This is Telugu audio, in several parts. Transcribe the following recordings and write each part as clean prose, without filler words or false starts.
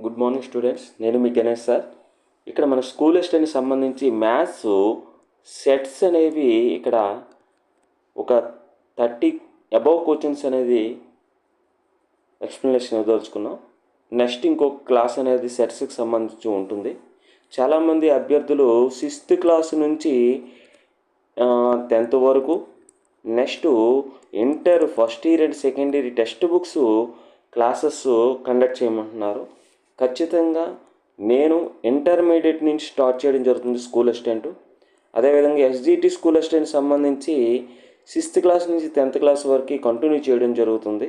గుడ్ మార్నింగ్ స్టూడెంట్స్, నేను మీ గణేష్ సార్. ఇక్కడ మన స్కూల్ ఎస్టైకి సంబంధించి మ్యాథ్స్ సెట్స్ అనేవి ఇక్కడ ఒక 30 అబవ్ క్వశ్చన్స్ అనేది ఎక్స్ప్లెనేషన్ ఇవ్వదలుచుకున్నాం. నెక్స్ట్ ఇంకొక క్లాస్ అనేది సెట్స్కి సంబంధించి ఉంటుంది. చాలామంది అభ్యర్థులు 6th క్లాస్ నుంచి 10th వరకు, next inter first year and second year text books classes conduct చేయమంటున్నారు. ఖచ్చితంగా నేను ఇంటర్మీడియట్ నుంచి స్టార్ట్ చేయడం జరుగుతుంది స్కూల్ అసిస్టెంట్. అదేవిధంగా ఎస్జిటి స్కూల్ అసిస్టెంట్ సంబంధించి 6th క్లాస్ నుంచి 10th క్లాస్ వరకు కంటిన్యూ చేయడం జరుగుతుంది.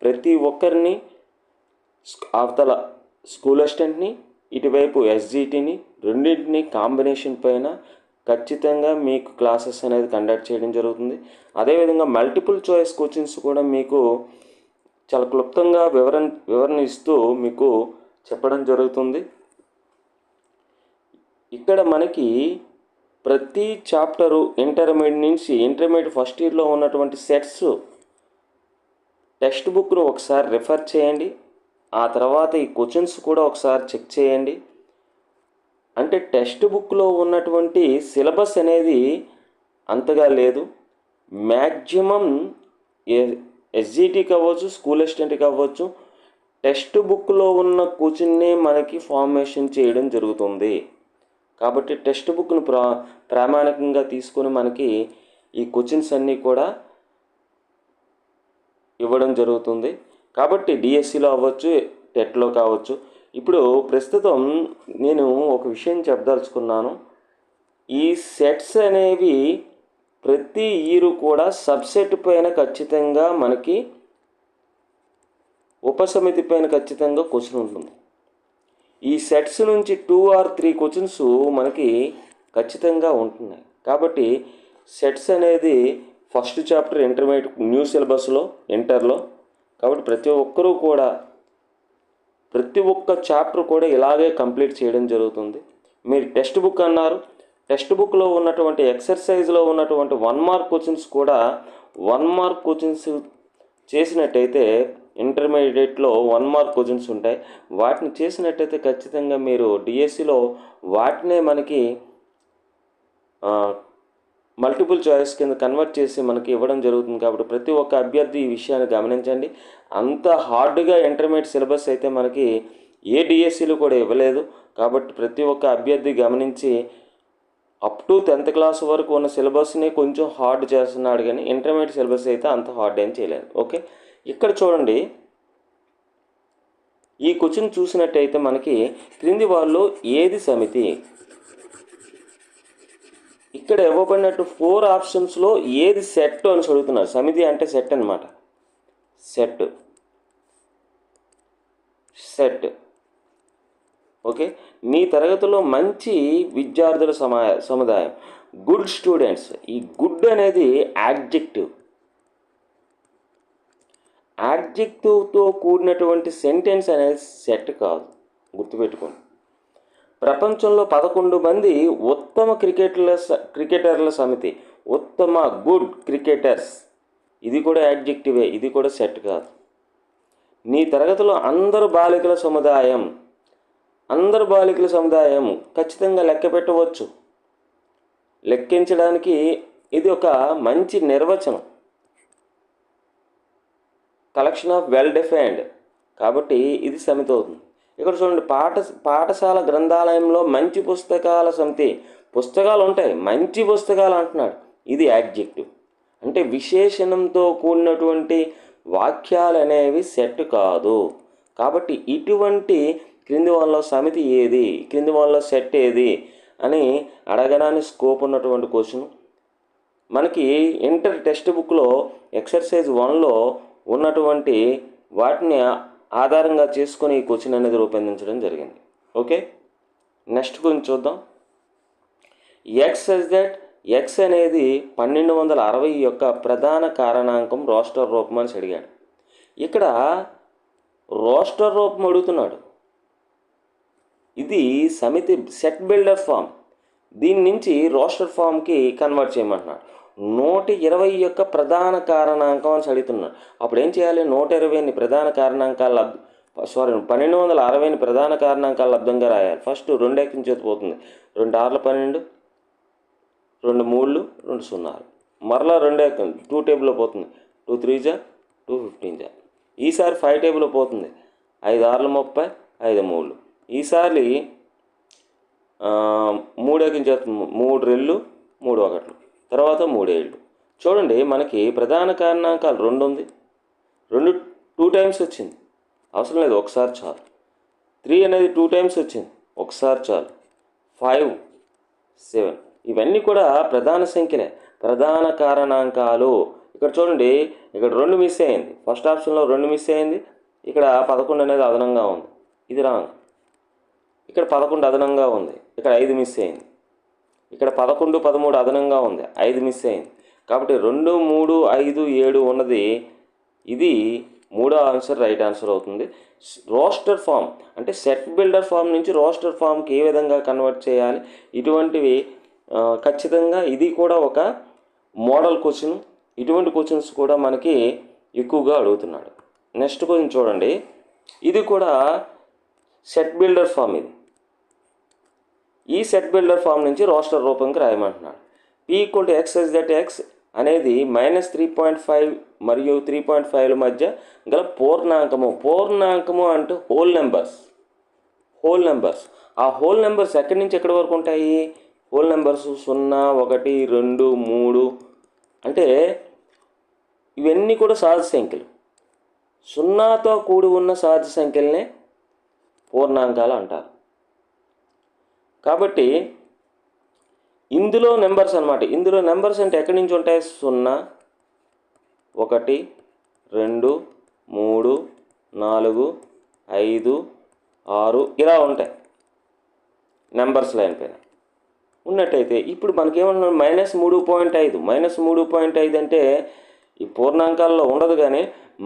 ప్రతి ఒక్కరిని అవతల స్కూల్ అసిస్టెంట్ని, ఇటువైపు ఎస్జిటిని, రెండింటిని కాంబినేషన్ పైన ఖచ్చితంగా మీకు క్లాసెస్ అనేది కండక్ట్ చేయడం జరుగుతుంది. అదేవిధంగా మల్టిపుల్ చాయిస్ క్వశ్చన్స్ కూడా మీకు చాలా క్లుప్తంగా వివరణ ఇస్తూ మీకు చెప్పడం జరుగుతుంది. ఇక్కడ మనకి ప్రతి చాప్టరు ఇంటర్మీడియట్ ఫస్ట్ ఇయర్లో ఉన్నటువంటి సెట్స్ టెక్స్ట్ బుక్ను ఒకసారి రిఫర్ చేయండి. ఆ తర్వాత ఈ క్వశ్చన్స్ కూడా ఒకసారి చెక్ చేయండి. అంటే టెక్స్ట్ బుక్లో ఉన్నటువంటి సిలబస్ అనేది అంతగా లేదు. మ్యాక్సిమం ఎస్జిటి కావచ్చు, స్కూల్ అసిస్టెంట్ కావచ్చు, టెక్స్ట్ బుక్లో ఉన్న క్వశ్చన్నే మనకి ఫార్మేషన్ చేయడం జరుగుతుంది. కాబట్టి టెక్స్ట్ బుక్ను ప్రామాణికంగా తీసుకొని మనకి ఈ క్వశ్చన్స్ అన్నీ కూడా ఇవ్వడం జరుగుతుంది. కాబట్టి డిఎస్సిలో అవ్వచ్చు, టెట్లో కావచ్చు. ఇప్పుడు ప్రస్తుతం నేను ఒక విషయం చెప్పదలుచుకున్నాను. ఈ సెట్స్ అనేవి ప్రతి ఇయర్ కూడా సబ్సెట్ పైన ఖచ్చితంగా మనకి ఉపసమితి పైన ఖచ్చితంగా క్వశ్చన్ ఉంటుంది. ఈ సెట్స్ నుంచి 2 or 3 క్వశ్చన్స్ మనకి ఖచ్చితంగా ఉంటున్నాయి. కాబట్టి సెట్స్ అనేది ఫస్ట్ చాప్టర్ ఇంటర్మీడియట్ న్యూ సిలబస్లో ఇంటర్లో. కాబట్టి ప్రతి ఒక్కరూ కూడా ప్రతి ఒక్క చాప్టర్ కూడా ఇలాగే కంప్లీట్ చేయడం జరుగుతుంది. మీరు టెక్స్ట్ బుక్ అన్నారు, టెక్స్ట్ బుక్లో ఉన్నటువంటి ఎక్సర్సైజ్లో ఉన్నటువంటి 1 మార్క్ క్వశ్చన్స్ కూడా 1 మార్క్ క్వశ్చన్స్ చేసినట్టయితే ఇంటర్మీడియట్లో 1 మార్క్ క్వశ్చన్స్ ఉంటాయి. వాటిని చేసినట్టయితే ఖచ్చితంగా మీరు డిఎస్సిలో వాటినే మనకి మల్టిపుల్ చాయిస్ కింద కన్వర్ట్ చేసి మనకి ఇవ్వడం జరుగుతుంది. కాబట్టి ప్రతి ఒక్క అభ్యర్థి ఈ విషయాన్ని గమనించండి. అంత హార్డ్గా ఇంటర్మీడియట్ సిలబస్ అయితే మనకి ఏ డిఎస్సిలో కూడా ఇవ్వలేదు. కాబట్టి ప్రతి ఒక్క అభ్యర్థి గమనించి అప్ టు 10th క్లాస్ వరకు ఉన్న సిలబస్ని కొంచెం హార్డ్ చేస్తున్నాడు, కానీ ఇంటర్మీడియట్ సిలబస్ అయితే అంత హార్డ్ ఏం చేయలేదు. ఓకే, ఇక్కడ చూడండి. ఈ క్వశ్చన్ చూసినట్టయితే మనకి క్రింది వాళ్ళు ఏది సమితి? ఇక్కడ ఇవ్వబడినట్టు 4 ఆప్షన్స్లో ఏది సెట్ అని అడుగుతున్నారు. సమితి అంటే సెట్ అనమాట. Set okay. మీ తరగతిలో మంచి విద్యార్థుల సముదాయం, గుడ్ స్టూడెంట్స్. ఈ గుడ్ అనేది యాడ్జెక్టివ్తో కూడినటువంటి సెంటెన్స్ అనేది సెట్ కాదు, గుర్తుపెట్టుకోండి. ప్రపంచంలో 11 మంది ఉత్తమ క్రికెటర్ల సమితి, ఉత్తమ గుడ్ క్రికెటర్స్, ఇది కూడా యాడ్జెక్టివే, ఇది కూడా సెట్ కాదు. నీ తరగతిలో అందరు బాలికల సముదాయం ఖచ్చితంగా లెక్క పెట్టవచ్చు. లెక్కించడానికి ఇది ఒక మంచి నిర్వచనం, కలెక్షన్ ఆఫ్ వెల్ డిఫైన్డ్. కాబట్టి ఇది సమితి అవుతుంది. ఇక్కడ చూడండి, పాఠశాల గ్రంథాలయంలో మంచి పుస్తకాల సమితి. పుస్తకాలు ఉంటాయి, మంచి పుస్తకాలు అంటున్నాడు, ఇది యాడ్జెక్టివ్. అంటే విశేషణంతో కూడినటువంటి వాక్యాలు అనేవి సెట్ కాదు. కాబట్టి ఇటువంటి క్రింది వాళ్ళ సమితి ఏది, క్రింది వాళ్ళ సెట్ ఏది అని అడగడానికి స్కోప్ ఉన్నటువంటి క్వశ్చన్. మనకి ఇంటర్ టెక్స్ట్ బుక్లో ఎక్సర్సైజ్ 1లో ఉన్నటువంటి వాటిని ఆధారంగా చేసుకొని ఈ క్వశ్చన్ అనేది రూపొందించడం జరిగింది. ఓకే, నెక్స్ట్ గురించి చూద్దాం. ఎక్స్ అనేది 1260 యొక్క ప్రధాన కారణాంకం రోస్టర్ రూపం అని అడిగాడు. ఇక్కడ రోస్టర్ రూపం అడుగుతున్నాడు. ఇది సమితి సెట్ బిల్డర్ ఫామ్, దీని నుంచి రోస్టర్ ఫామ్కి కన్వర్ట్ చేయమంటున్నాడు. 120 యొక్క ప్రధాన కారణాంకం అని అడుగుతున్నాడు. అప్పుడు ఏం చేయాలి? 120ని ప్రధాన కారణాంకాల 1260ని ప్రధాన కారణాంకాల లబ్ధంగా రాయాలి. ఫస్ట్ 2 ఎక్కించేది పోతుంది. 2 6ల 12, 2 3లు 2 0లు. మరలా 2 2 టేబుల్లో పోతుంది. 2 3 జా 2 15 జా. ఈసారి 5 టేబుల్లో పోతుంది. 5 6లు 30, 5 3లు. ఈసారి 3 ఎక్కించేస్తుంది. 3 2లు 3 1లు, తర్వాత 3 7లు. చూడండి, మనకి ప్రధాన కారణాంకాలు 2 ఉంది. 2 2 టైమ్స్ వచ్చింది, అవసరం లేదు, ఒకసారి చాలు. 3 అనేది 2 టైమ్స్ వచ్చింది, ఒకసారి చాలు. 5 7 ఇవన్నీ కూడా ప్రధాన సంఖ్యలే, ప్రధాన కారణాంకాలు. ఇక్కడ చూడండి, ఇక్కడ 2 మిస్ అయింది. ఫస్ట్ ఆప్షన్లో 2 మిస్ అయింది. ఇక్కడ 11 అనేది అదనంగా ఉంది, ఇది రాంగ్. ఇక్కడ 11 అదనంగా ఉంది, ఇక్కడ 5 మిస్ అయింది. ఇక్కడ 11 13 అదనంగా ఉంది, 5 మిస్ అయింది. కాబట్టి 2 3 5 7 ఉన్నది, ఇది మూడో ఆన్సర్ రైట్ ఆన్సర్ అవుతుంది. రోస్టర్ ఫామ్ అంటే సెట్ బిల్డర్ ఫామ్ నుంచి రోస్టర్ ఫామ్కి ఏ విధంగా కన్వర్ట్ చేయాలి, ఇటువంటివి ఖచ్చితంగా ఇది కూడా ఒక మోడల్ క్వశ్చన్. ఇటువంటి క్వశ్చన్స్ కూడా మనకి ఎక్కువగా అడుగుతున్నాడు. నెక్స్ట్ క్వశ్చన్ చూడండి, ఇది కూడా సెట్ బిల్డర్ ఫామ్. ఇది ఈ సెట్ బిల్డర్ ఫామ్ నుంచి రోస్టర్ రూపంకి రాయమంటున్నాడు. P = x such that x అనేది -3.5 మరియు 3.5ల మధ్య గల పూర్ణాంకము. పూర్ణాంకము అంటే హోల్ నెంబర్స్. ఆ హోల్ నెంబర్స్ ఎక్కడి నుంచి ఎక్కడి వరకు ఉంటాయి? హోల్ నెంబర్స్ 0 1 2 3 అంటే ఇవన్నీ కూడా సహజ సంఖ్యలు. 0తో కూడి ఉన్న సహజ సంఖ్యలనే పూర్ణాంకాలు అంటారు. కాబట్టి ఇందులో నెంబర్స్ అన్నమాట. ఇందులో నెంబర్స్ అంటే ఎక్కడి నుంచి ఉంటాయి? 0 1 2 3 4 5 6 ఇలా ఉంటాయి నెంబర్స్ లైన్ పైన ఉన్నట్టయితే. ఇప్పుడు మనకేమన్నా -3.5. -3.5 అంటే ఈ పూర్ణాంకాల్లో ఉండదు, కానీ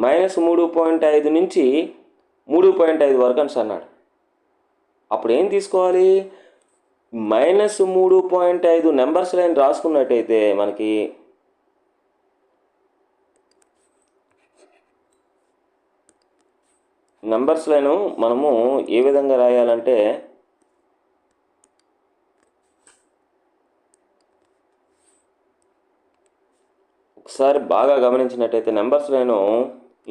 -3.5 నుంచి 3.5 వరకు అని అన్నాడు. అప్పుడు ఏం తీసుకోవాలి? -3.5 నెంబర్స్ లైన్ రాసుకున్నట్టయితే మనకి నెంబర్స్ లైను మనము ఏ విధంగా రాయాలంటే, ఒకసారి బాగా గమనించినట్టయితే నెంబర్స్ లైను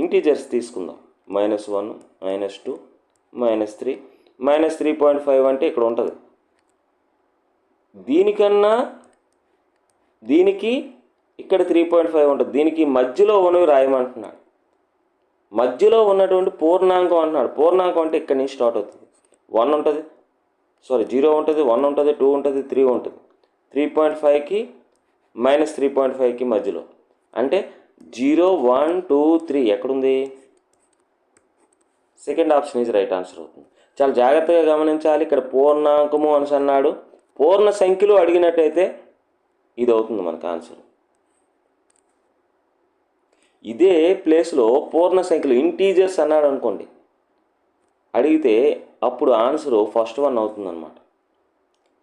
ఇంటీజర్స్ తీసుకుందాం. -1 -2 -3 -3.5 అంటే ఇక్కడ ఉంటుంది. దీనికన్నా దీనికి ఇక్కడ 3.5 ఉంటుంది. దీనికి మధ్యలో ఉన్నవి రాయమంటున్నాడు. మధ్యలో ఉన్నటువంటి పూర్ణాంకం అంటున్నాడు. పూర్ణాంకం అంటే ఇక్కడి నుంచి స్టార్ట్ అవుతుంది. 0 ఉంటుంది, 1 ఉంటుంది, 2 ఉంటుంది, 3 ఉంటుంది. 3.5కి -3.5కి మధ్యలో అంటే 0 1 2 3 ఎక్కడుంది? Second option is right answer అవుతుంది. చాలా జాగ్రత్తగా గమనించాలి. ఇక్కడ పూర్ణాంకము అని అన్నాడు, పూర్ణ సంఖ్యలు అడిగినట్టయితే ఇది అవుతుంది మనకు ఆన్సర్. ఇదే ప్లేస్లో పూర్ణ సంఖ్యలు ఇంటీజర్స్ అన్నాడు అనుకోండి, అడిగితే అప్పుడు ఆన్సరు ఫస్ట్ వన్ అవుతుందన్నమాట.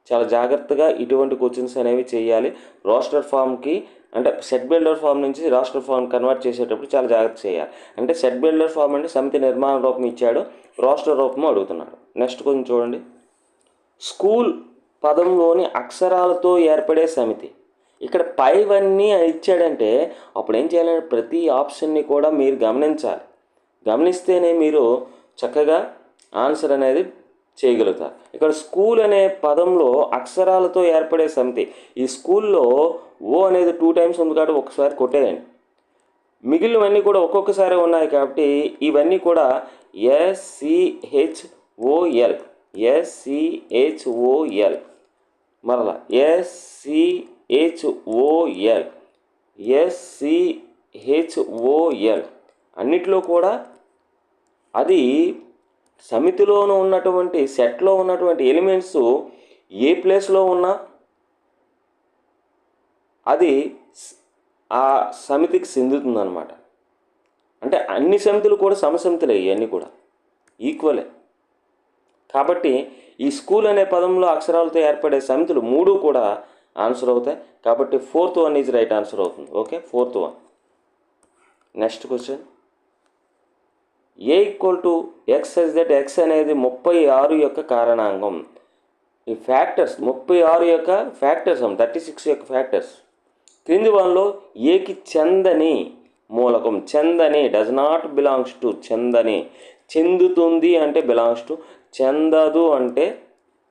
చాలా జాగ్రత్తగా ఇటువంటి క్వశ్చన్స్ అనేవి చేయాలి. రోస్టర్ ఫామ్కి అంటే సెట్ బిల్డర్ ఫామ్ నుంచి రోస్టర్ ఫామ్ కన్వర్ట్ చేసేటప్పుడు చాలా జాగ్రత్త చేయాలి. అంటే సెట్ బిల్డర్ ఫామ్ అంటే సమితి నిర్మాణ రూపం ఇచ్చాడు, రోస్టర్ రూపము అడుగుతున్నాడు. నెక్స్ట్ కొంచెం చూడండి, స్కూల్ పదంలోని అక్షరాలతో ఏర్పడే సమితి. ఇక్కడ పైవన్నీ ఇచ్చాడంటే అప్పుడు ఏం చేయాలంటే ప్రతి ఆప్షన్ని కూడా మీరు గమనించాలి. గమనిస్తేనే మీరు చక్కగా ఆన్సర్ అనేది చేయగలుగుతారు. ఇక్కడ స్కూల్ అనే పదంలో అక్షరాలతో ఏర్పడే సమితి. ఈ స్కూల్లో ఓ అనేది 2 టైమ్స్ ఉంది కాబట్టి ఒకసారి కొట్టేయండి. మిగిలినవన్నీ కూడా ఒక్కొక్కసారి ఉన్నాయి కాబట్టి ఇవన్నీ కూడా SCHOL మరలా SCHOL అన్నిట్లో కూడా అది సమితిలోనూ ఉన్నటువంటి సెట్లో ఉన్నటువంటి ఎలిమెంట్స్ ఏ ప్లేస్లో ఉన్నా అది ఆ సమితికి చెందుతుందన్నమాట. అంటే అన్ని సమితులు కూడా సమసమితులే, ఇవన్నీ కూడా ఈక్వలే. కాబట్టి ఈ స్కూల్ అనే పదంలో అక్షరాలతో ఏర్పడే సమితులు 3 కూడా ఆన్సర్ అవుతాయి. కాబట్టి 4th one is right answer అవుతుంది. Okay, 4th one. Next question, A equal to X such that X అనేది 36 యొక్క కారణాంకం. ఈ ఫ్యాక్టర్స్ 36 యొక్క ఫ్యాక్టర్స్ 36 యొక్క ఫ్యాక్టర్స్. క్రింది వాళ్ళలో ఏకి చెందని మూలకం, చెందని డస్ నాట్ బిలాంగ్స్ టు, చెందని, చెందుతుంది అంటే బిలాంగ్స్ టు, చెందదు అంటే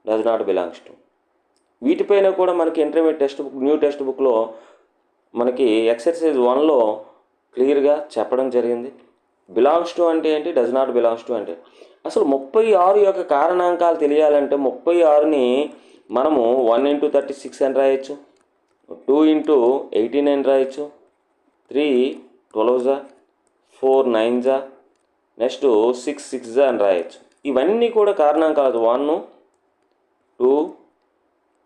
డస్ నాట్ బిలాంగ్స్ టు. వీటిపైన కూడా మనకి intermediate text book, new text బుక్లో మనకి ఎక్సర్సైజ్ 1లో క్లియర్గా చెప్పడం జరిగింది. బిలాంగ్స్ టు అంటే ఏంటి, డస్ నాట్ బిలాంగ్స్ టు అంటే. అసలు 36 యొక్క కారణాంకాలు తెలియాలంటే 36ని మనము 1 × 36 అని రాయొచ్చు, 2 × 18 అని రాయొచ్చు, 3 12 4 9 నెక్స్ట్ 6 6 అని రాయొచ్చు. ఇవన్నీ కూడా కారణాంకాలు 1 2.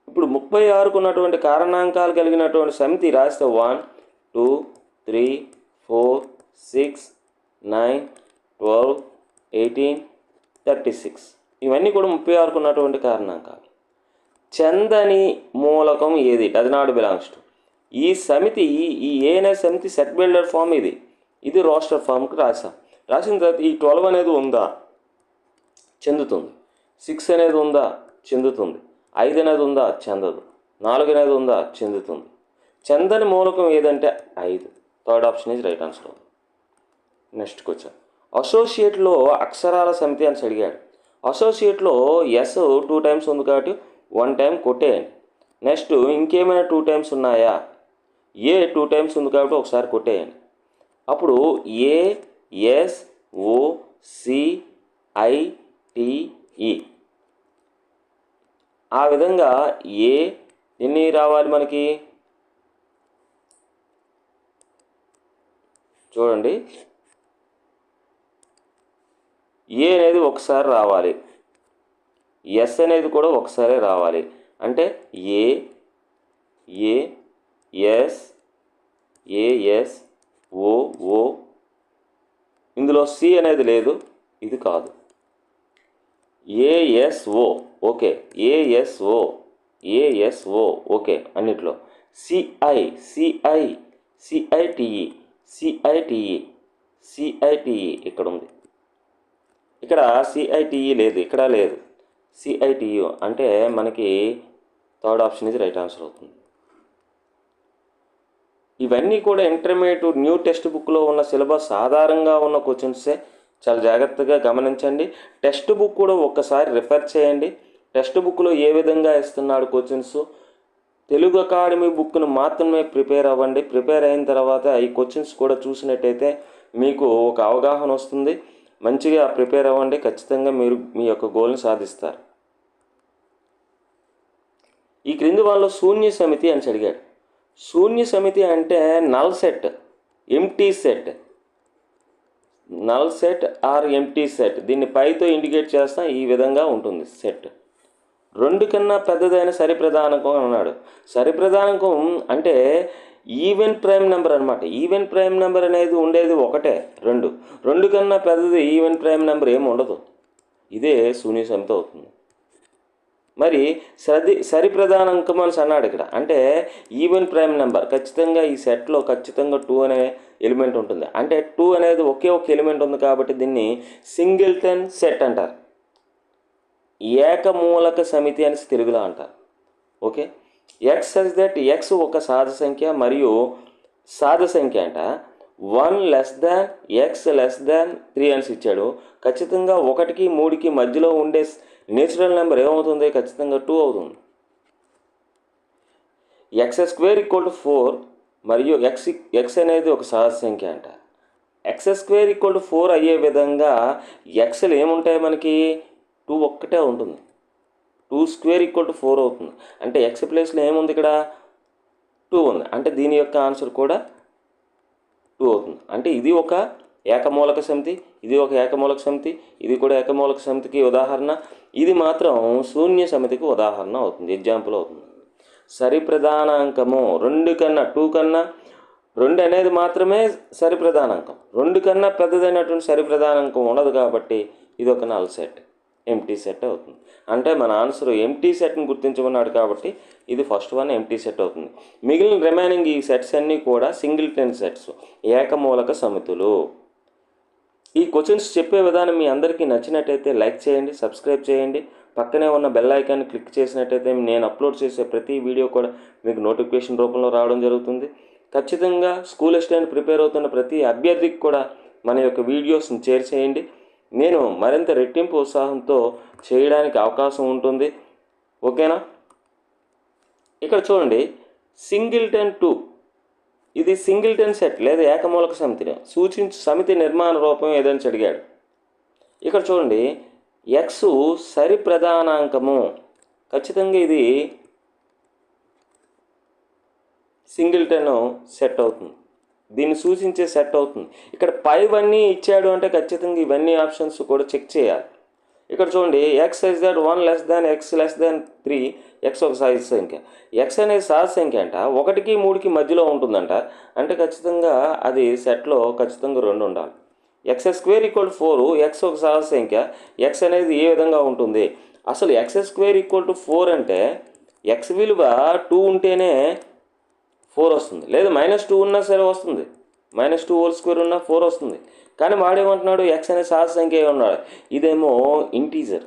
ఇప్పుడు 36కు ఉన్నటువంటి కారణాంకాలు కలిగినటువంటి సమితి రాస్తే 1 2 3 4 6 9 12 18 36. ఇవన్నీ కూడా 36కు ఉన్నటువంటి కారణాంకాలు. చెందని మూలకం ఏది, డస్ నాట్ బిలాంగ్స్ టు. ఈ సమితి, ఈ ఏ అనే సమితి సెట్ బిల్డర్ ఫామ్, ఇది రోస్టర్ ఫామ్కి రాసాం. రాసిన తర్వాత ఈ 12 అనేది ఉందా, చెందుతుంది. 6 అనేది ఉందా, చెందుతుంది. 5 అనేది ఉందా, చెందదు. 4 అనేది ఉందా, చెందుతుంది. చెందని మూలకం ఏదంటే 5. Third option is right answer. Next question, అసోసియేట్లో అక్షరాల సమితి అని అడిగాడు. అసోసియేట్లో ఎస్ 2 టైమ్స్ ఉంది కాబట్టి 1 టైం కొట్టేయండి. నెక్స్ట్ ఇంకేమైనా 2 టైమ్స్ ఉన్నాయా, ఏ 2 టైమ్స్ ఉంది కాబట్టి ఒకసారి కొట్టేయండి. అప్పుడు A S O C I T E, ఆ విధంగా ఏ ఎన్ని రావాలి మనకి చూడండి. ఏ అనేది ఒకసారి రావాలి, ఎస్ అనేది కూడా ఒకసారి రావాలి. అంటే ఏ ఎస్ ఏఎస్ ఓ ఓ, ఇందులో సి అనేది లేదు, ఇది కాదు. ఏఎస్ఓ ఓకే, ఏఎస్ఓ ఓకే అన్నిట్లో. సిఐటిఈ ఇక్కడ ఉంది, ఇక్కడ సిఐటిఈ లేదు, ఇక్కడ లేదు. సిఐటియు అంటే మనకి థర్డ్ ఆప్షన్ ఇది రైట్ ఆన్సర్ అవుతుంది. ఇవన్నీ కూడా ఇంటర్మీడియట్ న్యూ టెక్స్ట్ బుక్లో ఉన్న సిలబస్ ఆధారంగా ఉన్న క్వశ్చన్సే. చాలా జాగ్రత్తగా గమనించండి. టెక్స్ట్ బుక్ కూడా ఒక్కసారి రిఫర్ చేయండి. టెక్స్ట్ బుక్లో ఏ విధంగా ఇస్తున్నాడు క్వశ్చన్స్. తెలుగు అకాడమీ బుక్ను మాత్రమే ప్రిపేర్ అవ్వండి. ప్రిపేర్ అయిన తర్వాత ఈ క్వశ్చన్స్ కూడా చూసినట్టయితే మీకు ఒక అవగాహన వస్తుంది. మంచిగా ప్రిపేర్ అవ్వండి, ఖచ్చితంగా మీరు మీ యొక్క గోల్ని సాధిస్తారు. ఈ క్రింది వాళ్ళలో శూన్య సమితి అని అడిగాడు. శూన్య సమితి అంటే null set, empty set, null set or empty set. దీన్ని పైతో ఇండికేట్ చేస్తాం, ఈ విధంగా ఉంటుంది సెట్. 2 కన్నా పెద్దదైన సరిప్రధానకం అన్నాడు. సరిప్రధానకం అంటే ఈవెన్ ప్రైమ్ నెంబర్ అనమాట. ఈవెన్ ప్రైమ్ నెంబర్ అనేది ఉండేది ఒకటే, 2 కన్నా పెద్దది ఈవెన్ ప్రైమ్ నెంబర్ ఏమి ఉండదు. ఇదే శూన్య సమితి అవుతుంది. మరి సరిప్రధానాంకం అని అన్నాడు ఇక్కడ. అంటే ఈవెన్ ప్రైమ్ నెంబర్ ఖచ్చితంగా ఈ సెట్లో ఖచ్చితంగా 2 అనే ఎలిమెంట్ ఉంటుంది. అంటే 2 అనేది ఒకే ఒక ఎలిమెంట్ ఉంది కాబట్టి దీన్ని సింగిల్టన్ సెట్ అంటారు. ఏకమూలక సమితి అని తెలుగులో అంటారు. Okay, X such that X ఒక సాధ సంఖ్య మరియు సాధ సంఖ్య అంట 1 less than x less than 3 అని ఇచ్చాడు. ఖచ్చితంగా 1కి 3కి మధ్యలో ఉండే నేచురల్ నెంబర్ ఏమవుతుంది, ఖచ్చితంగా 2 అవుతుంది. x² = 4 మరియు ఎక్స్ అనేది ఒక సహజ సంఖ్య అంట. x² = 4 అయ్యే విధంగా ఎక్స్లు ఏముంటాయి మనకి, 2 ఒక్కటే ఉంటుంది. 2² = 4 అవుతుంది. అంటే ఎక్స్ ప్లేస్లో ఏముంది, ఇక్కడ 2 ఉంది. అంటే దీని యొక్క ఆన్సర్ కూడా 2 అవుతుంది. అంటే ఇది ఒక ఏకమూలక సమితి, ఇది ఒక ఏకమూలక సమితి, ఇది కూడా ఏకమూలక సమితికి ఉదాహరణ. ఇది మాత్రం శూన్య సమితికి ఉదాహరణ అవుతుంది, ఎగ్జాంపుల్ అవుతుంది. సరిప్రధానాంకము 2 కన్నా 2 కన్నా 2 అనేది మాత్రమే సరిప్రధానాంకం. 2 కన్నా పెద్దదైనటువంటి సరిప్రధానాంకం ఉండదు కాబట్టి ఇది ఒక నల్ సెట్, ఎంటీ సెట్ అవుతుంది. అంటే మన ఆన్సర్ ఎంటీ సెట్ని గుర్తించమన్నాడు కాబట్టి ఇది ఫస్ట్ వన్ ఎంటీ సెట్ అవుతుంది. మిగిలిన రిమైనింగ్ ఈ సెట్స్ అన్నీ కూడా సింగిల్టన్ సెట్స్, ఏకమూలక సమితులు. ఈ క్వశ్చన్స్ చెప్పే విధానం మీ అందరికీ నచ్చినట్టయితే లైక్ చేయండి, సబ్స్క్రైబ్ చేయండి. పక్కనే ఉన్న బెల్ ఐకాన్ని క్లిక్ చేసినట్టయితే నేను అప్లోడ్ చేసే ప్రతి వీడియో కూడా మీకు నోటిఫికేషన్ రూపంలో రావడం జరుగుతుంది. ఖచ్చితంగా స్కూల్ అసిస్టెంట్ ప్రిపేర్ అవుతున్న ప్రతి అభ్యర్థికి కూడా మన యొక్క వీడియోస్ని షేర్ చేయండి. నేను మరింత రెట్టింపు ఉత్సాహంతో చేయడానికి అవకాశం ఉంటుంది. ఓకేనా? ఇక్కడ చూడండి, సింగిల్టన్ 2 ఇది సింగిల్టన్ సెట్ లేదా ఏకమూలక సమితిని సూచించు సమితి నిర్మాణ రూపం ఏదని అడిగాడు. ఇక్కడ చూడండి, ఎక్స్ సరి ప్రధానాంకము. ఖచ్చితంగా ఇది సింగిల్టన్ సెట్ అవుతుంది, దీన్ని సూచించే సెట్ అవుతుంది. ఇక్కడ పైవన్నీ ఇచ్చాడు అంటే ఖచ్చితంగా ఇవన్నీ ఆప్షన్స్ కూడా చెక్ చేయాలి. ఇక్కడ చూడండి, X is that 1 less than x less than 3, X ఒక సహజ సంఖ్య. ఎక్స్ అనేది సహజ సంఖ్య అంట, 1కి 3కి మధ్యలో ఉంటుందంట. అంటే ఖచ్చితంగా అది సెట్లో ఖచ్చితంగా 2 ఉండాలి. ఎక్స్ స్క్వేర్ ఈక్వల్ 4, ఎక్స్ ఒక సహజ సంఖ్య. ఎక్స్ అనేది ఏ విధంగా ఉంటుంది? అసలు ఎక్స్ స్క్వేర్ ఈక్వల్ టు 4 అంటే ఎక్స్ విలువ 2 ఉంటేనే 4 వస్తుంది, లేదా -2 ఉన్నా సరే వస్తుంది. -2 హోల్ స్క్వేర్ ఉన్నా 4 వస్తుంది. కానీ వాడేమంటున్నాడు, ఎక్స్ అనే సహజ సంఖ్య ఉన్నాడు, ఇదేమో ఇంటీజర్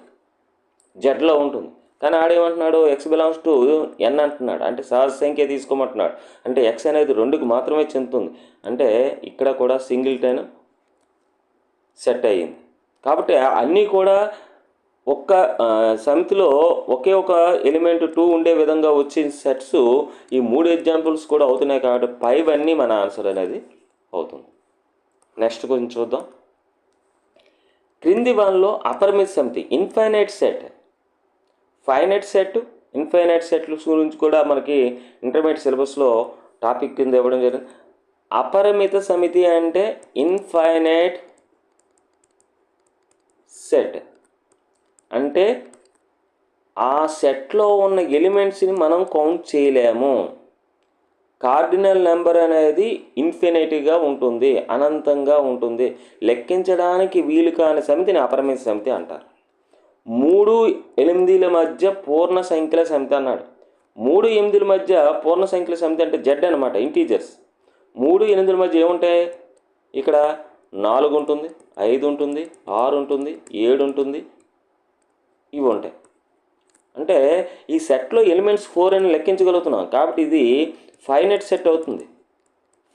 జెడ్లో ఉంటుంది. కానీ ఆడేమంటున్నాడు, ఎక్స్ బిలాంగ్స్ టు ఎన్ అంటున్నాడు, అంటే సహజ సంఖ్య తీసుకోమంటున్నాడు. అంటే ఎక్స్ అనేది 2కి మాత్రమే చెందుతుంది. అంటే ఇక్కడ కూడా సింగిల్టన్ సెట్ అయ్యింది. కాబట్టి అన్నీ కూడా ఒక్క సమితిలో ఒకే ఒక ఎలిమెంట్ 2 ఉండే విధంగా వచ్చిన సెట్స్ ఈ 3 ఎగ్జాంపుల్స్ కూడా అవుతున్నాయి. కాబట్టి పైవన్నీ మన ఆన్సర్ అనేది అవుతుంది. నెక్స్ట్ కొంచెం చూద్దాం. క్రింది వాన్లో అపరిమిత సమితి infinite set, finite set, infinite సెట్లు గురించి కూడా మనకి ఇంటర్మీడియట్ సిలబస్లో టాపిక్ కింద ఇవ్వడం జరిగింది. అపరిమిత సమితి అంటే ఇన్ఫైనైట్ సెట్, అంటే ఆ సెట్లో ఉన్న ఎలిమెంట్స్ని మనం కౌంట్ చేయలేము. కార్డినల్ నెంబర్ అనేది ఇన్ఫినిటీగా ఉంటుంది, అనంతంగా ఉంటుంది. లెక్కించడానికి వీలు కాని సమితిని అపరిమిత సమితి అంటారు. 3, 8ల మధ్య పూర్ణ సంఖ్యల సమితి అన్నాడు. 3, 8ల మధ్య పూర్ణ సంఖ్యల సమితి అంటే జెడ్ అనమాట, ఇంటీజర్స్. 3, 8ల మధ్య ఏముంటాయి? ఇక్కడ 4 ఉంటుంది, 5 ఉంటుంది, 6 ఉంటుంది, 7 ఉంటుంది, ఇవి ఉంటాయి. అంటే ఈ సెట్లో ఎలిమెంట్స్ 4 అని లెక్కించగలుగుతున్నాం. కాబట్టి ఇది ఫైనైట్ సెట్ అవుతుంది.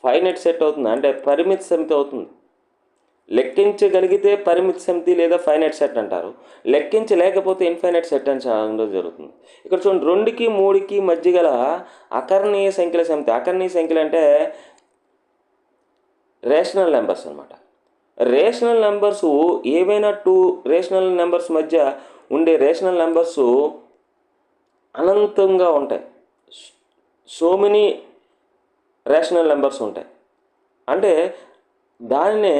ఫైనైట్ సెట్ అవుతుంది అంటే పరిమిత సమితి అవుతుంది. లెక్కించగలిగితే పరిమిత సమితి లేదా ఫైనైట్ సెట్ అంటారు. లెక్కించలేకపోతే ఇన్ఫైనైట్ సెట్ అని చెప్పడం జరుగుతుంది. ఇక్కడ చూడండి, 2కి 3కి మధ్య గల అకర్ణీయ సంఖ్యల సమితి. అకర్ణీయ సంఖ్యలు అంటే రేషనల్ నెంబర్స్ అనమాట. రేషనల్ నెంబర్స్ ఏవైనా 2 రేషనల్ నెంబర్స్ మధ్య ఉండే రేషనల్ నెంబర్స్ అనంతంగా ఉంటాయి. సో మెనీ రేషనల్ నెంబర్స్ ఉంటాయి, అంటే దానినే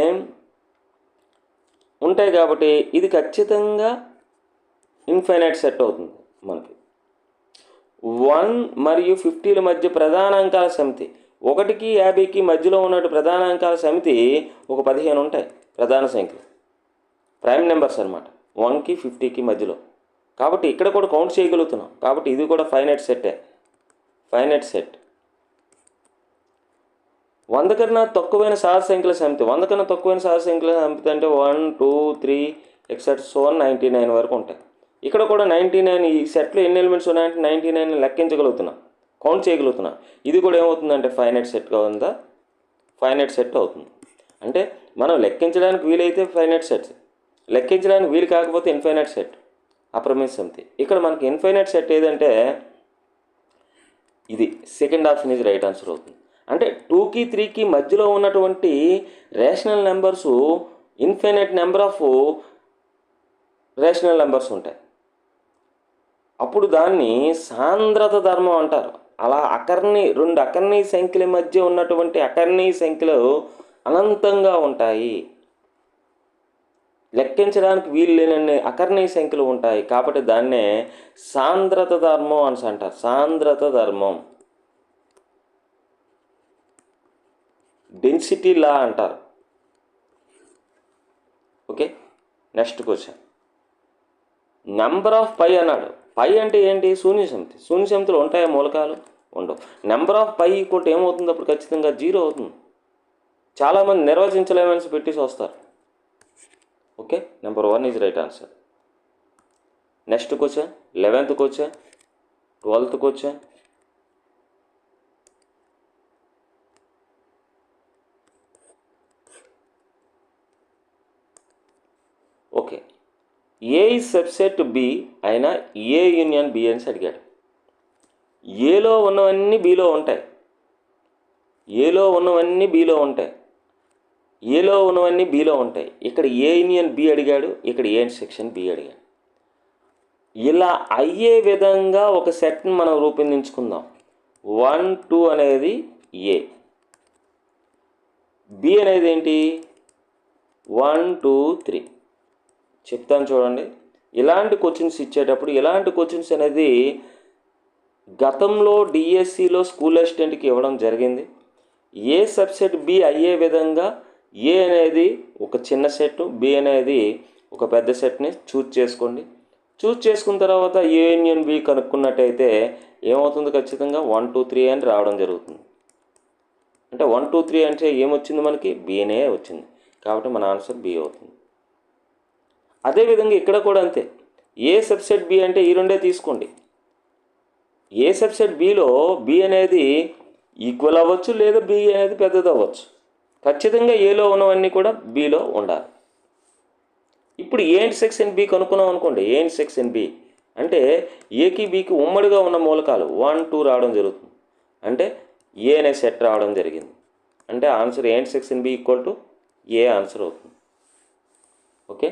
ఉంటాయి. కాబట్టి ఇది ఖచ్చితంగా ఇన్ఫైనైట్ సెట్ అవుతుంది. మనకి 1 మరియు 50ల మధ్య ప్రధాన అంకాల సమితి, 1కి 50కి మధ్యలో ఉన్నట్టు ప్రధాన అంకాల సమితి ఒక 15 ఉంటాయి. ప్రధాన సంఖ్యలు ప్రైమ్ నెంబర్స్ అనమాట, 1కి 50కి మధ్యలో. కాబట్టి ఇక్కడ కూడా కౌంట్ చేయగలుగుతున్నాం. కాబట్టి ఇది కూడా ఫైనైట్ సెట్టే, ఫైనైట్ సెట్. 100 కన్నా తక్కువైన సహజ సంఖ్యల సమితి. 100 కన్నా తక్కువైన సహజ సంఖ్యల సమితి అంటే 1, 2, 3 ఎక్సెట్రా 99 వరకు ఉంటాయి. ఇక్కడ కూడా 99, ఈ సెట్లో ఎన్ని ఎలిమెంట్స్ ఉన్నాయంటే 99 లెక్కించగలుగుతున్నాం, కౌంట్ చేయగలుగుతున్నాం. ఇది కూడా ఏమవుతుందంటే ఫైనైట్ సెట్గా ఉందా, ఫైనైట్ సెట్ అవుతుంది. అంటే మనం లెక్కించడానికి వీలైతే ఫైనైట్ సెట్, లెక్కించడానికి వీలు కాకపోతే ఇన్ఫైనైట్ సెట్, అపరిమిత సమితి. ఇక్కడ మనకి ఇన్ఫైనైట్ సెట్ ఏదంటే ఇది సెకండ్ ఆప్షన్ ఇది రైట్ ఆన్సర్ అవుతుంది. అంటే 2కి 3కి మధ్యలో ఉన్నటువంటి rational numbers infinite number of rational numbers ఉంటాయి. అప్పుడు దాన్ని సాంద్రత ధర్మం అంటారు. అలా రెండు అకర్ణీయ సంఖ్యల మధ్య ఉన్నటువంటి అకర్ణీయ సంఖ్యలు అనంతంగా ఉంటాయి, లెక్కించడానికి వీలు లేనన్ని అకర్ణీయ సంఖ్యలు ఉంటాయి. కాబట్టి దాన్నే సాంద్రత ధర్మం అని అంటారు, సాంద్రత ధర్మం, డెన్సిటీ లా అంటారు. Okay, next question. Number of pi అన్నాడు. పై అంటే ఏంటి? శూన్య సమితి. శూన్య సమితిలో ఉంటాయా మూలకాలు? ఉండవు. నెంబర్ ఆఫ్ పై ఈక్వల్ ఏమవుతుంది? అప్పుడు ఖచ్చితంగా 0 అవుతుంది. చాలామంది నిర్వచించలేమని పెట్టేసి వస్తారు. Okay, number 1 is right answer. Next question 11th question, 12th question. Okay, A is subset B అయినా ఏ యూనియన్ బి అని అడిగాడు. ఏలో ఉన్నవన్నీ బిలో ఉంటాయి, ఏలో ఉన్నవన్నీ బిలో ఉంటాయి, ఏలో ఉన్నవన్నీ బిలో ఉంటాయి. ఇక్కడ ఏ యూనియన్ బి అడిగాడు, ఇక్కడ ఏ సెక్షన్ బి అడిగాడు. ఇలా అయ్యే విధంగా ఒక సెట్ని మనం రూపొందించుకుందాం. 1 2 అనేది ఏ, బి అనేది ఏంటి 1 2 3. చెప్తాను చూడండి. ఇలాంటి క్వశ్చన్స్ ఇచ్చేటప్పుడు, ఇలాంటి క్వశ్చన్స్ అనేది గతంలో డిఎస్సిలో స్కూల్ అసిస్టెంట్కి ఇవ్వడం జరిగింది. ఏ సబ్సెట్ బి అయ్యే విధంగా ఏ అనేది ఒక చిన్న సెట్, బి అనేది ఒక పెద్ద సెట్ని చూజ్ చేసుకోండి. చూజ్ చేసుకున్న తర్వాత ఏ యూనియన్ బి కనుక్కున్నట్టయితే ఏమవుతుంది, ఖచ్చితంగా 1 2 3 అని రావడం జరుగుతుంది. అంటే 1 2 3 అంటే ఏమొచ్చింది మనకి, బినే వచ్చింది. కాబట్టి మన ఆన్సర్ బి అవుతుంది. అదేవిధంగా ఇక్కడ కూడా అంతే. ఏ సబ్సెట్ బి అంటే ఈ రెండే తీసుకోండి. ఏ సబ్సెట్ బిలో బి అనేది ఈక్వల్ అవ్వచ్చు, లేదా బి అనేది పెద్దది అవ్వచ్చు. ఖచ్చితంగా ఏలో ఉన్నవన్నీ కూడా బిలో ఉండాలి. ఇప్పుడు ఏ సెక్షన్ బి కనుక్కున్నాం అనుకోండి. ఏ సెక్షన్ బి అంటే ఏకి బికి ఉమ్మడిగా ఉన్న మూలకాలు 1 2 రావడం జరుగుతుంది. అంటే ఏ అనే సెట్ రావడం జరిగింది. అంటే answer A section B equal to A answer అవుతుంది. ఓకే,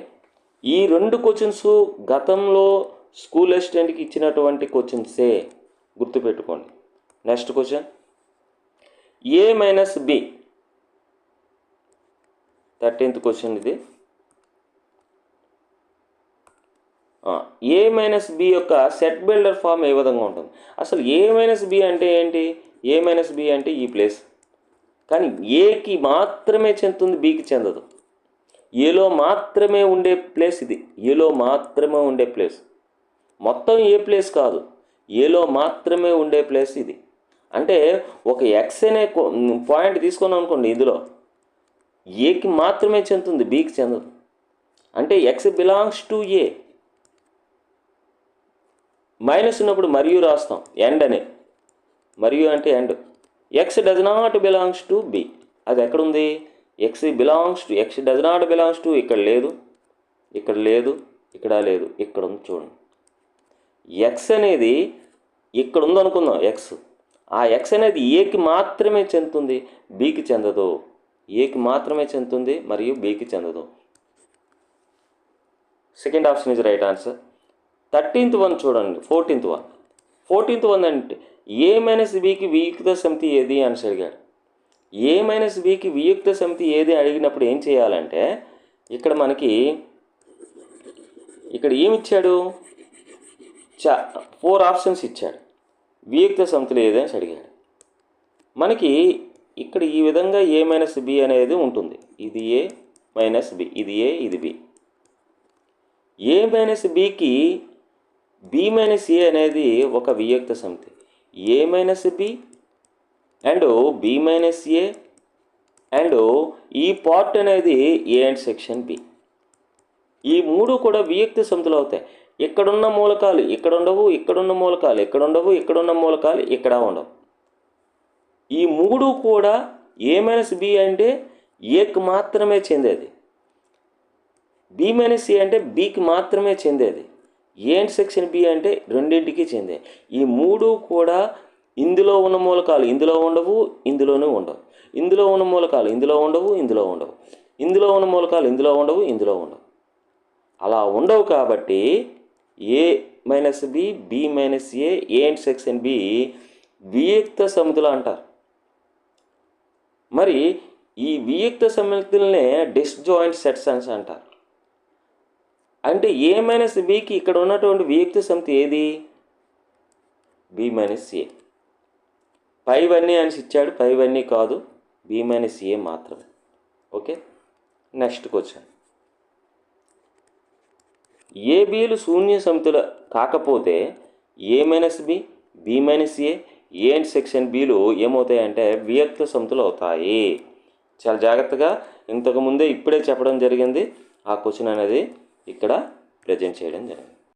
ఈ రెండు క్వశ్చన్స్ గతంలో స్కూల్ అసిస్టెంట్కి ఇచ్చినటువంటి క్వశ్చన్సే, గుర్తుపెట్టుకోండి. Next question A minus B, 13th question ఇది. ఏ మైనస్ బి యొక్క సెట్ బిల్డర్ ఫామ్ ఏ విధంగా ఉంటుంది. అసలు ఏ మైనస్ బి అంటే ఏంటి, ఏ మైనస్ బి అంటే ఈ ప్లేస్. కానీ ఏకి మాత్రమే చెందుతుంది, బికి చెందదు. ఏలో మాత్రమే ఉండే ప్లేస్ ఇది, ఏలో మాత్రమే ఉండే ప్లేస్. మొత్తం ఏ ప్లేస్ కాదు, ఏలో మాత్రమే ఉండే ప్లేస్ ఇది. అంటే ఒక ఎక్స్ అనే పాయింట్ తీసుకున్నాం అనుకోండి, ఇందులో ఏకి మాత్రమే చెందుతుంది, బికి చెందదు. అంటే X belongs to A. Minus ఉన్నప్పుడు మరియు రాస్తాం, ఎండ్ అని. మరియు అంటే end. X does not belongs to be. అది ఎక్కడుంది, X belongs to, X does not belongs to. ఇక్కడ లేదు, ఇక్కడ లేదు, ఇక్కడ లేదు, ఇక్కడ ఉంది. చూడండి, ఎక్స్ అనేది ఇక్కడ ఉంది అనుకుందాం. ఎక్స్, ఆ ఎక్స్ అనేది ఏకి మాత్రమే చెందుతుంది, బికి చెందదు. ఏకి మాత్రమే చెందుతుంది మరియు బికి చెందదు. Second option is right answer. 13th one చూడండి. 14th వన్ అంటే ఏ మైనస్ బికి వియుక్త సమితి ఏది అని అడిగాడు. ఏ మైనస్ బికి వియుక్త సమితి ఏది అడిగినప్పుడు ఏం చేయాలంటే, ఇక్కడ మనకి ఇక్కడ ఏమి ఇచ్చాడు, 4 ఆప్షన్స్ ఇచ్చాడు. వియుక్త సమితిలో ఏది అని అడిగాడు. మనకి ఇక్కడ ఈ విధంగా ఏ మైనస్ బి అనేది ఉంటుంది. ఇది ఏ మైనస్ బి, ఇది ఏ, ఇది బి. ఏ మైనస్ బికి బి మైనస్ ఏ అనేది ఒక వియుక్త సమితి. A minus B and B minus A and ఈ పార్ట్ అనేది ఏ అండ్ సెక్షన్ బి. ఈ మూడు కూడా వియుక్త సమితులు అవుతాయి. ఇక్కడున్న మూలకాలు ఇక్కడ ఉండవు, ఇక్కడున్న మూలకాలు ఇక్కడ ఉండవు, ఇక్కడున్న మూలకాలు ఇక్కడ ఉండవు. ఈ మూడు కూడా ఏ మైనస్ బి అంటే ఏకి మాత్రమే చెందేది, బి మైనస్ ఏ అంటే బికి మాత్రమే చెందేది, ఏ అండ్ సెక్షన్ బి అంటే రెండింటికి చెందే. ఈ మూడు కూడా ఇందులో ఉన్న మూలకాలు ఇందులో ఉండవు, ఇందులోనే ఉండవు. ఇందులో ఉన్న మూలకాలు ఇందులో ఉండవు, ఇందులో ఉండవు. ఇందులో ఉన్న మూలకాలు ఇందులో ఉండవు, ఇందులో ఉండవు. అలా ఉండవు కాబట్టి A minus B, B minus A, A intersection B వియుక్త సమితులు అంటారు. మరి ఈ వియుక్త సమితులనే డిస్జాయింట్ సెట్స్ అని అంటారు. అంటే ఏ మైనస్ బికి ఇక్కడ ఉన్నటువంటి వియుక్త సమితి ఏది, బి మైనస్ ఏ. పైవన్నీ అని ఇచ్చాడు, పైవన్నీ కాదు, బి మైనస్ ఏ మాత్రమే. Okay, next question. ఏబీలు శూన్య సమితులు కాకపోతే A minus B, B minus A, A intersection బిలు ఏమవుతాయంటే వియుక్త సమితులు అవుతాయి. చాలా జాగ్రత్తగా, ఇంతకుముందే ఇప్పుడే చెప్పడం జరిగింది. ఆ క్వశ్చన్ అనేది ఇక్కడ ప్రజెంట్ చేయడం జరిగింది.